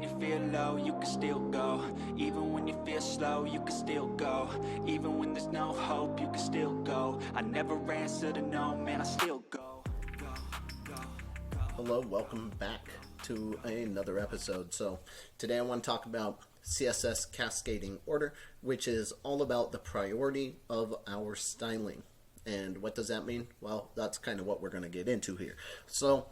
when you feel low, you can still go. Even when you feel slow, you can still go. Even when there's no hope, you can still go. I never answer to no, man, I still go. Hello, welcome back to another episode. So today I want to talk about CSS cascading order, which is all about the priority of our styling. And what does that mean? Well, that's kind of what we're going to get into here. So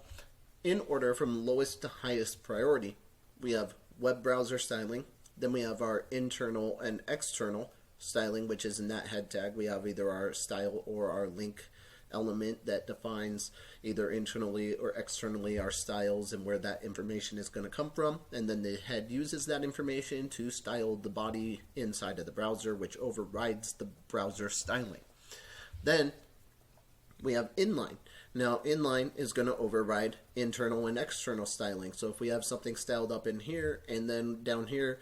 in order from lowest to highest priority, we have web browser styling, then we have our internal and external styling, which is in that head tag. We have either our style or our link element that defines either internally or externally our styles and where that information is going to come from, and then the head uses that information to style the body inside of the browser, which overrides the browser styling. Then we have inline. Now inline is going to override internal and external styling. So if we have something styled up in here and then down here,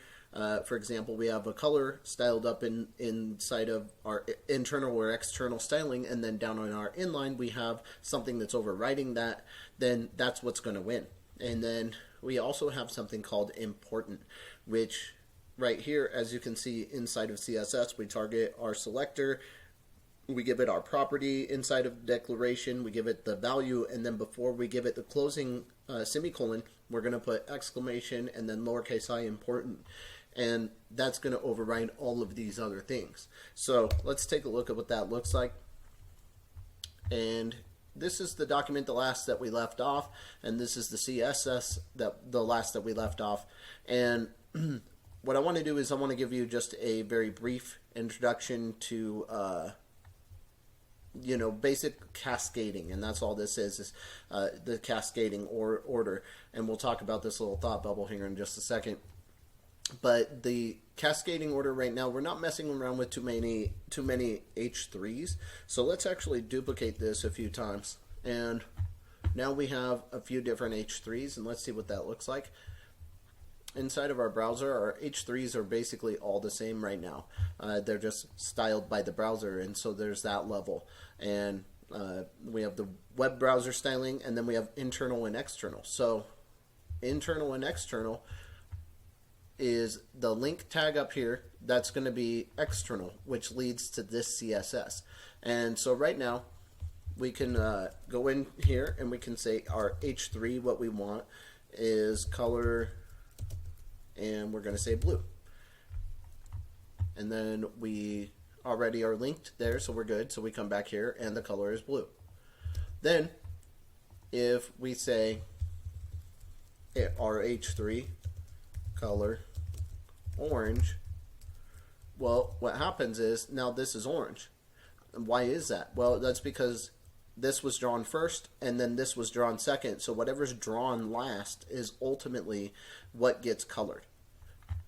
for example, we have a color styled up inside of our internal or external styling, and then down on our inline we have something that's overriding that, then that's what's going to win. And then we also have something called important, which right here, as you can see inside of CSS, we target our selector, we give it our property inside of the declaration, we give it the value, and then before we give it the closing semicolon, we're going to put exclamation and then lowercase I important. And that's going to override all of these other things. So let's take a look at what that looks like. And this is the document, the last that we left off, and this is the CSS, the last that we left off. And what I want to do is I want to give you just a very brief introduction to basic cascading, and that's all this is the cascading or order. And we'll talk about this little thought bubble here in just a second. But the cascading order right now, we're not messing around with too many H3s. So let's actually duplicate this a few times. And now we have a few different H3s, and let's see what that looks like. Inside of our browser, our H3s are basically all the same right now. They're just styled by the browser, and so there's that level. And we have the web browser styling, and then we have internal and external. So internal and external is the link tag up here. That's going to be external, which leads to this CSS. And so right now we can go in here and we can say our H3, what we want is color, and we're going to say blue. And then we already are linked there, so we're good. So we come back here and the color is blue. Then if we say our H3 color orange, well, what happens is now this is orange. And why is that? Well, that's because this was drawn first and then this was drawn second. So whatever's drawn last is ultimately what gets colored.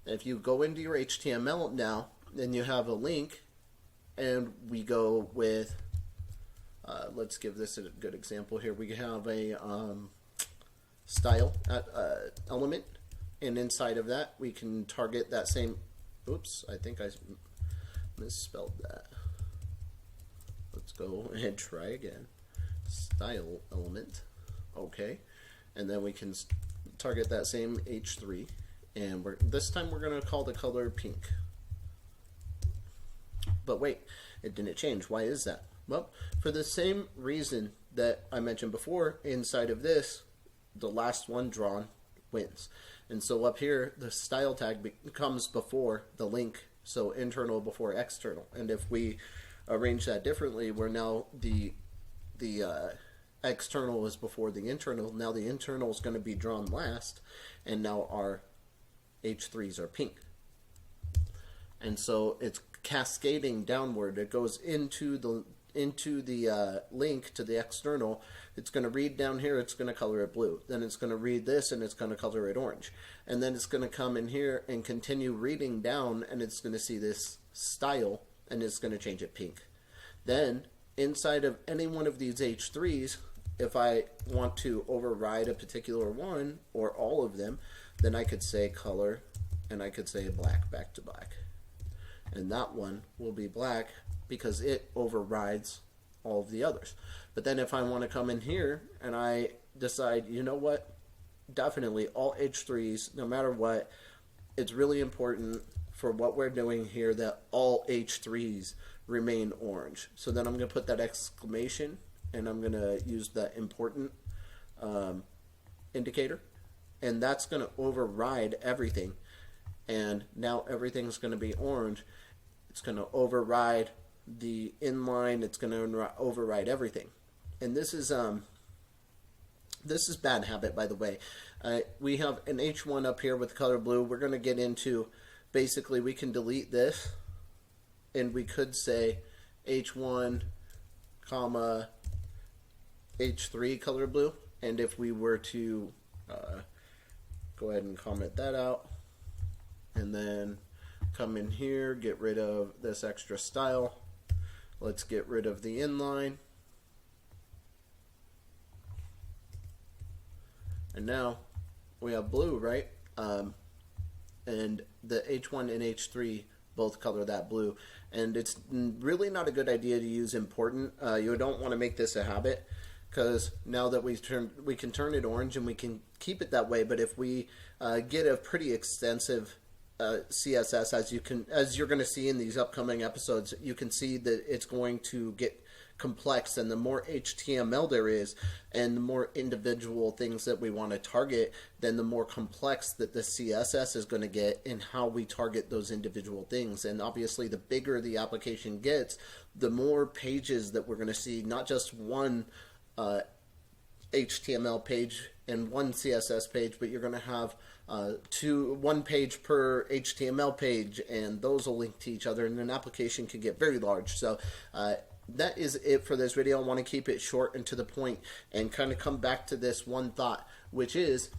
If you go into your HTML now, then you have a link, and we go with let's give this a good example here. We have a style element, and inside of that we can target that same, oops, I think I misspelled that. Let's go and try again. Style element, okay, and then we can target that same H3, and this time we're going to call the color pink. But wait, it didn't change. Why is that? Well, for the same reason that I mentioned before, inside of this, the last one drawn wins. And so up here, the style tag comes before the link, so internal before external. And if we arrange that differently, where now the external is before the internal, now the internal is going to be drawn last, and now our H3s are pink. And so it's cascading downward. It goes into the link to the external. It's going to read down here, it's going to color it blue. Then it's going to read this and it's going to color it orange. And then it's going to come in here and continue reading down, and it's going to see this style and it's going to change it pink. Then inside of any one of these H3s, if I want to override a particular one or all of them, then I could say color and I could say black, back to black. And that one will be black because it overrides all of the others. But then if I want to come in here and I decide, you know what, definitely all H3s, no matter what, it's really important for what we're doing here that all H3s remain orange. So then I'm going to put that exclamation, and I'm going to use the important indicator, and that's going to override everything. And now everything's going to be orange. It's going to override the inline. It's going to override everything. And this is bad habit, by the way. We have an H1 up here with color blue. We're going to get into, basically, we can delete this, and we could say H1, comma, H3 color blue. And if we were to go ahead and comment that out, and then come in here, get rid of this extra style. Let's get rid of the inline. And now we have blue, right? And the H1 and H3 both color that blue. And it's really not a good idea to use important. You don't want to make this a habit, because now that we can turn it orange and we can keep it that way. But if we get a pretty extensive CSS, as you're going to see in these upcoming episodes, you can see that it's going to get complex, and the more HTML there is and the more individual things that we want to target, then the more complex that the CSS is going to get in how we target those individual things. And obviously the bigger the application gets, the more pages that we're going to see, not just one HTML page and one CSS page, but you're going to have one page per HTML page, and those will link to each other, and an application can get very large. So that is it for this video. I want to keep it short and to the point, and kind of come back to this one thought, which is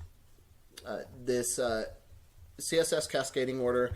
this CSS cascading order.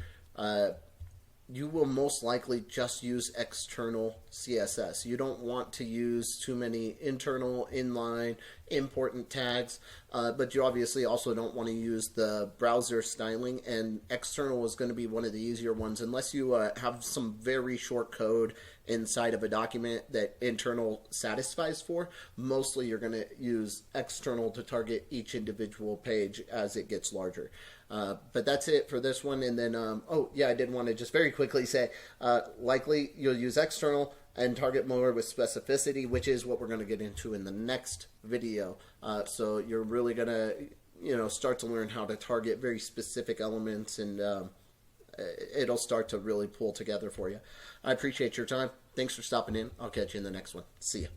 You will most likely just use external CSS. You don't want to use too many internal, inline, important tags, but you obviously also don't want to use the browser styling, and external is going to be one of the easier ones unless you have some very short code inside of a document that internal satisfies for. Mostly you're going to use external to target each individual page as it gets larger. But that's it for this one. And then, oh yeah, I did want to just very quickly say, likely you'll use external and target more with specificity, which is what we're going to get into in the next video. So you're really going to, start to learn how to target very specific elements, and it'll start to really pull together for you. I appreciate your time. Thanks for stopping in. I'll catch you in the next one. See ya.